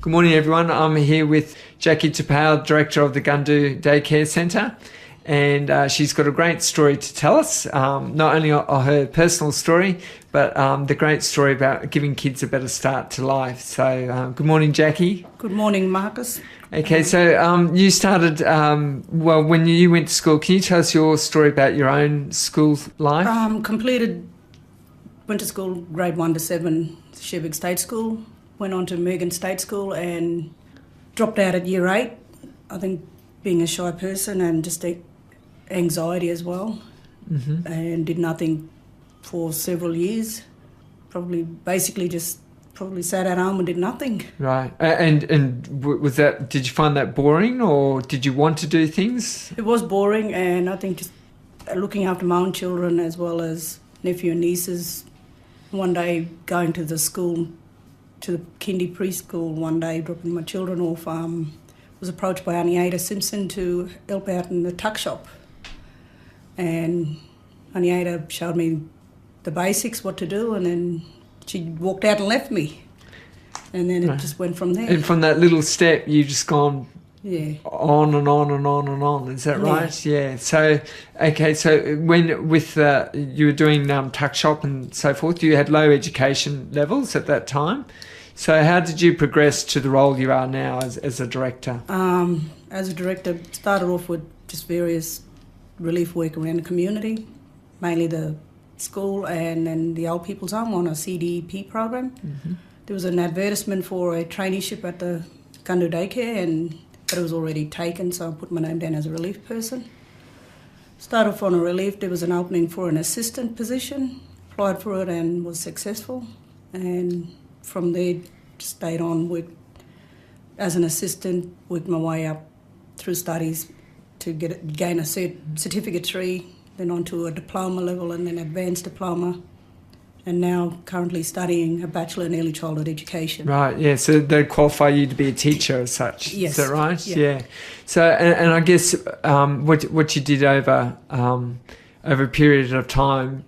Good morning, everyone. I'm here with Jackie Tapau, Director of the Gundu Daycare Centre, and she's got a great story to tell us, not only her personal story, but the great story about giving kids a better start to life. So good morning, Jackie. Good morning, Marcus. Okay, so you started, when you went to school. Can you tell us your story about your own school life? Went to school grade 1 to 7, Sherbig State School, went on to Mergen State School and dropped out at year 8. I think being a shy person and just anxiety as well, and did nothing for several years. Probably sat at home and did nothing. Right. And was that, did you find that boring, or did you want to do things? It was boring, and I think just looking after my own children as well as nephew and nieces. One day going to the school, to the kindy preschool one day, dropping my children off, was approached by Auntie Ada Simpson to help out in the tuck shop. And Auntie Ada showed me the basics, what to do, and then she walked out and left me. And then it just went from there. And from that little step, you've just gone on and on and on and on. Is that right? Yeah. So, okay. So when you were doing tuck shop and so forth, you had low education levels at that time. So how did you progress to the role you are now as a director? As a director, started off with just various relief work around the community, mainly the school and then the old people's home on a CDP program. There was an advertisement for a traineeship at the Gundu Daycare, but it was already taken, so I put my name down as a relief person. Started off on a relief. There was an opening for an assistant position, applied for it and was successful, and from there stayed on as an assistant, worked my way up through studies to gain a certificate 3, then on to a diploma level and then advanced diploma, and now currently studying a Bachelor in Early Childhood Education. Right, yeah, so they qualify you to be a teacher as such. Yes. Is that right? Yeah. So, and I guess what you did over a period of time,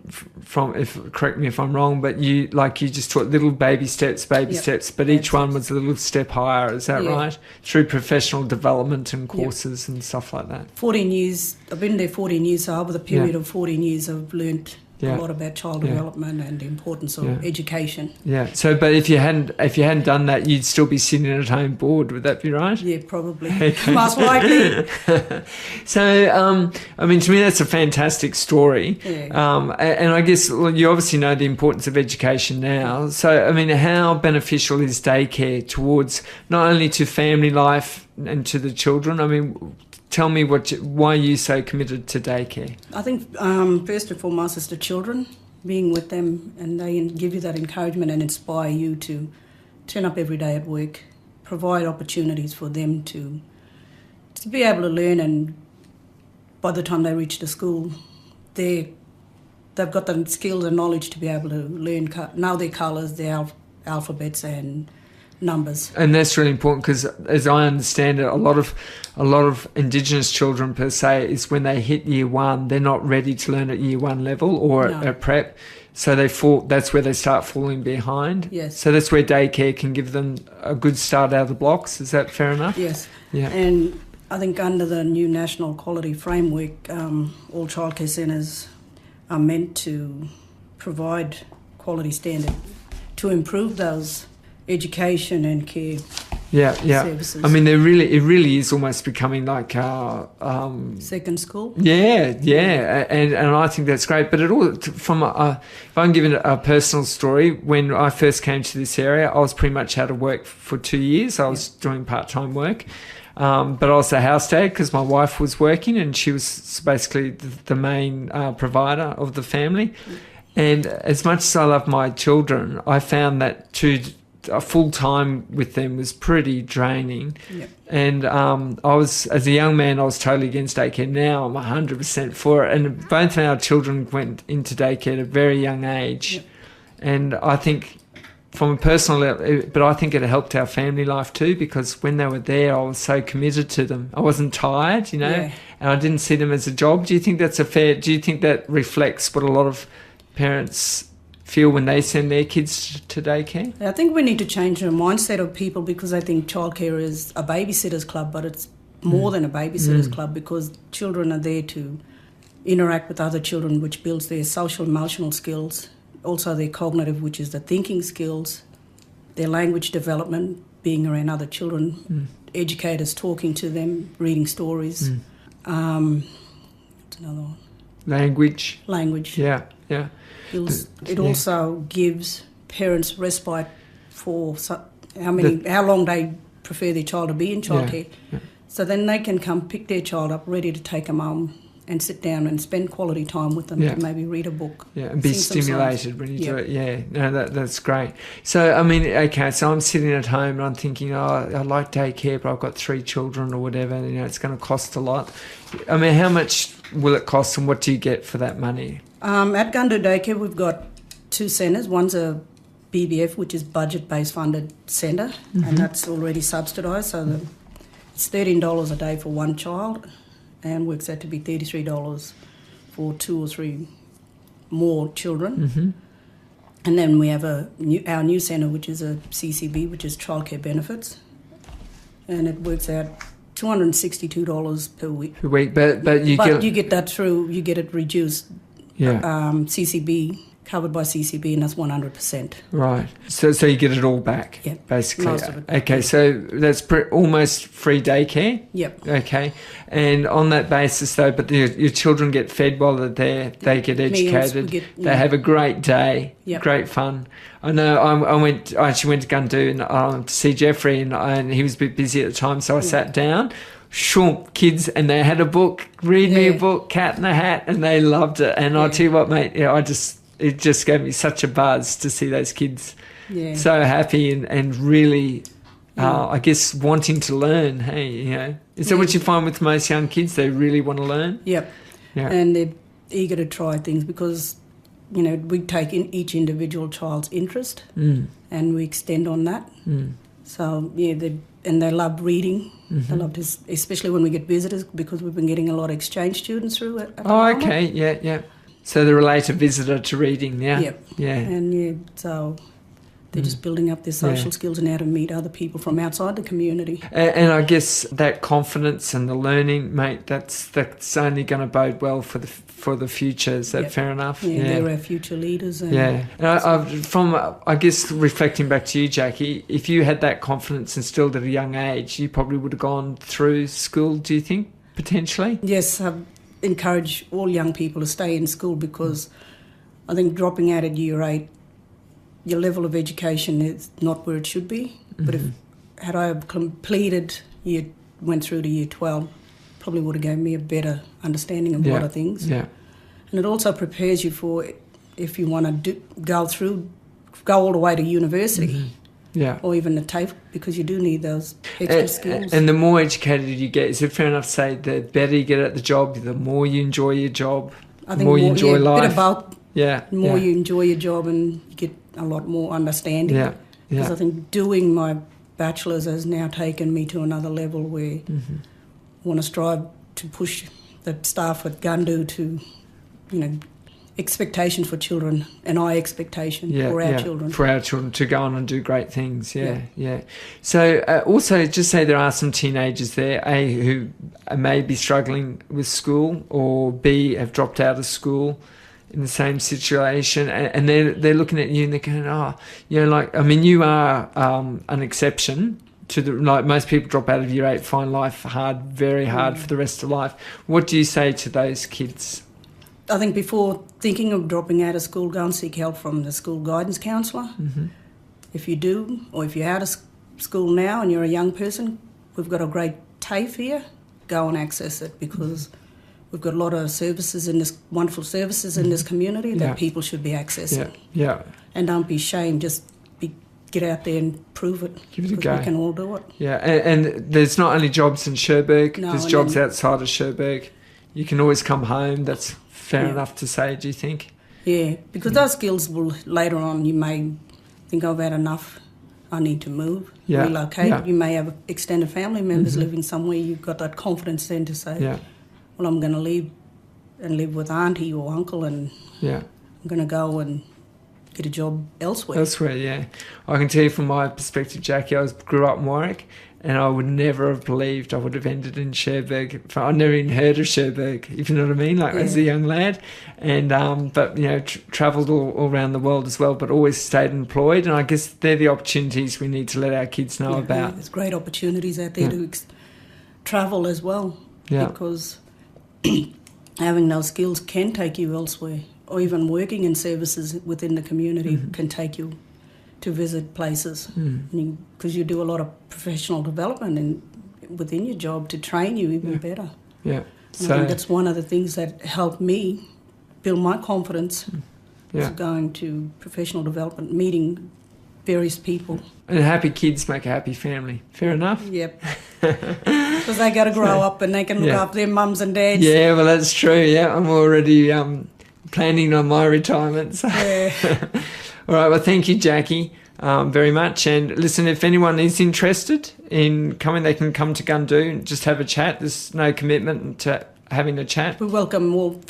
correct me if I'm wrong, but you just taught little baby steps, but each one was a little step higher, is that right? Through professional development and courses and stuff like that. 14 years, I've been there 14 years, so over the period of 14 years I've learnt a lot about child development and the importance of education. Yeah. So, but if you hadn't done that, you'd still be sitting at home bored. Would that be right? Yeah, probably. Okay. Most likely. So, to me, that's a fantastic story. Yeah. And I guess you obviously know the importance of education now. So, how beneficial is daycare towards not only to family life and to the children? Tell me why you're so committed to daycare. I think first and foremost is the children, being with them, and they give you that encouragement and inspire you to turn up every day at work, provide opportunities for them to be able to learn, and by the time they reach the school, they've got the skills and knowledge to be able to learn, know their colours, their alphabets and numbers. And that's really important because, as I understand it, a lot of Indigenous children per se is when they hit year 1, they're not ready to learn at year 1 level or at prep, so that's where they start falling behind. Yes. So that's where daycare can give them a good start out of the blocks. Is that fair enough? Yes. Yeah. And I think under the new national quality framework, all childcare centres are meant to provide quality standard to improve those education and care services. It really is almost becoming like second school. Yeah, and I think that's great. But if I'm giving a personal story, when I first came to this area, I was pretty much out of work for 2 years. I was doing part-time work, but I was a house dad because my wife was working and she was basically the main provider of the family. And as much as I love my children, I found that a full time with them was pretty draining. Yep. And as a young man, I was totally against daycare. Now I'm 100% for it. And both of our children went into daycare at a very young age. Yep. And I think from a personal level, but I think it helped our family life too, because when they were there, I was so committed to them. I wasn't tired, and I didn't see them as a job. Do you think that reflects what a lot of parents feel when they send their kids to daycare? I think we need to change the mindset of people, because I think childcare is a babysitter's club, but it's more than a babysitter's club, because children are there to interact with other children, which builds their social emotional skills, also their cognitive, which is the thinking skills, their language development, being around other children, educators talking to them, reading stories. What's another one? Language. Yeah. It also gives parents respite for how long they prefer their child to be in childcare. Yeah. So then they can come pick their child up ready to take them home and sit down and spend quality time with them, to maybe read a book. Yeah, and be stimulated when you do it. Yeah, no, that's great. So, I mean, okay, so I'm sitting at home and I'm thinking, I like daycare, but I've got 3 children or whatever, it's going to cost a lot. I mean, how much will it cost and what do you get for that money? At Gundu Daycare, we've got 2 centres. One's a BBF, which is budget-based funded centre, and that's already subsidised, so it's $13 a day for one child, and works out to be $33 for 2 or 3 more children. And then we have our new centre, which is a CCB, which is childcare benefits, and it works out $262 per week. But you get that through. You get it reduced. CCB, covered by CCB, and that's 100%. Right. So you get it all back. Yeah. Basically. Most of it. Okay. So that's almost free daycare. Yep. Okay. And on that basis, though, but your children get fed while they're there. They get educated. They have a great day. Yep. Great fun. I know. I actually went to Gundu and to see Jeffrey, and he was a bit busy at the time, so I sat down. Sure, kids, and they had a book. Read me a book, Cat in the Hat, and they loved it. And I'll tell you what, mate. It just gave me such a buzz to see those kids so happy and really, I guess, wanting to learn. Hey, is that what you find with most young kids? They really want to learn. Yep. Yeah. And they're eager to try things because, we take in each individual child's interest and we extend on that. So they love reading. They love this, especially when we get visitors, because we've been getting a lot of exchange students through it. Okay, yeah. So they relate a visitor to reading, yeah? Yeah. And so they're just building up their social skills and how to meet other people from outside the community. And I guess that confidence and the learning, mate, that's only going to bode well for the future. Is that fair enough? Yeah, they're our future leaders. And And I guess reflecting back to you, Jackie, if you had that confidence instilled at a young age, you probably would have gone through school, do you think, potentially? Yes, encourage all young people to stay in school, because I think dropping out at year 8, your level of education is not where it should be. But had I went through to year 12, probably would have given me a better understanding of a lot of things. Yeah. And it also prepares you for if you want to go all the way to university. Yeah. Or even the TAFE, because you do need those extra skills. And the more educated you get, is it fair enough to say the better you get at the job, the more you enjoy your job, the more you enjoy life? A bit about the more you enjoy your job and you get a lot more understanding. Because I think doing my bachelor's has now taken me to another level where I want to strive to push the staff at Gundu to, expectations for children, and expectation for our children. For our children to go on and do great things, yeah. So also just say there are some teenagers there, A, who may be struggling with school, or B, have dropped out of school in the same situation, and they're looking at you and they're going, you are an exception to most people drop out of year 8, find life hard, very hard for the rest of life. What do you say to those kids? I think before thinking of dropping out of school, go and seek help from the school guidance counsellor. If you do, or if you're out of school now and you're a young person, we've got a great TAFE here. Go and access it, because we've got a lot of wonderful services in this community that people should be accessing. Yeah. And don't be ashamed, just get out there and prove it. Give it a go. We can all do it. Yeah, and there's not only jobs in Cherbourg, there's jobs outside of Cherbourg. You can always come home. That's fair enough to say, do you think? Yeah, because those skills will, later on, you may think, I've had enough, I need to move, relocate. Yeah. You may have extended family members living somewhere. You've got that confidence then to say, well, I'm going to leave and live with auntie or uncle, and I'm going to go and get a job elsewhere. Elsewhere, yeah. I can tell you from my perspective, Jackie, grew up in Warwick, and I would never have believed I would have ended in Cherbourg. I never even heard of Cherbourg, if you know what I mean, like as a young lad. And but you know, travelled all around the world as well, but always stayed employed. And I guess they're the opportunities we need to let our kids know about. There's great opportunities out there to travel as well, because having those skills can take you elsewhere, or even working in services within the community can take you to visit places, because you do a lot of professional development within your job to train you even better. Yeah. So I think that's one of the things that helped me build my confidence, is going to professional development, meeting various people. And happy kids make a happy family. Fair enough? Yep. Because they got to grow up and they can look after their mums and dads. Yeah, well, that's true. Yeah, I'm already planning on my retirement. So. Yeah. All right, well, thank you, Jackie, very much. And listen, if anyone is interested in coming, they can come to Gundu and just have a chat. There's no commitment to having a chat. We welcome all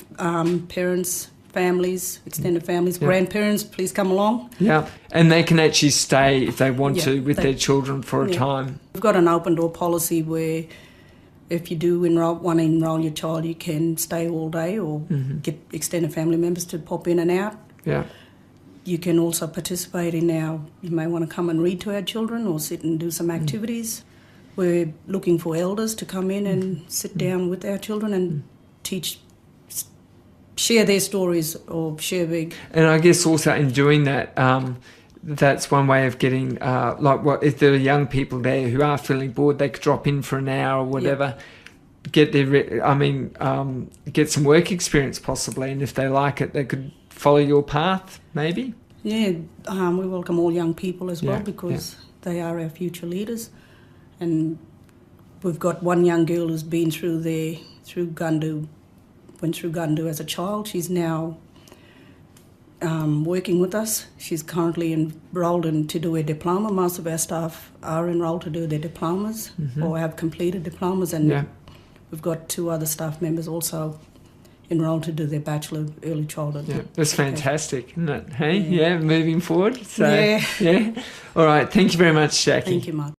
parents, families, extended families, grandparents. Please come along. Yeah, and they can actually stay if they want to with their children for a time. We've got an open door policy where if you do want to enrol your child, you can stay all day or get extended family members to pop in and out. Yeah. You can also participate in you may want to come and read to our children or sit and do some activities. We're looking for elders to come in and sit down with our children and share their stories or share big. And I guess also in doing that, that's one way of getting, if there are young people there who are feeling bored, they could drop in for an hour or whatever, get some work experience possibly, and if they like it, they could follow your path, maybe? Yeah, we welcome all young people as well because they are our future leaders. And we've got one young girl who's been went through Gundu as a child. She's now working with us. She's currently enrolled to do a diploma. Most of our staff are enrolled to do their diplomas or have completed diplomas. And we've got 2 other staff members also enrolled to do their Bachelor of Early Childhood. Yeah, that's fantastic, isn't it? Hey, moving forward. So, All right, thank you very much, Jackie. Thank you, Mark.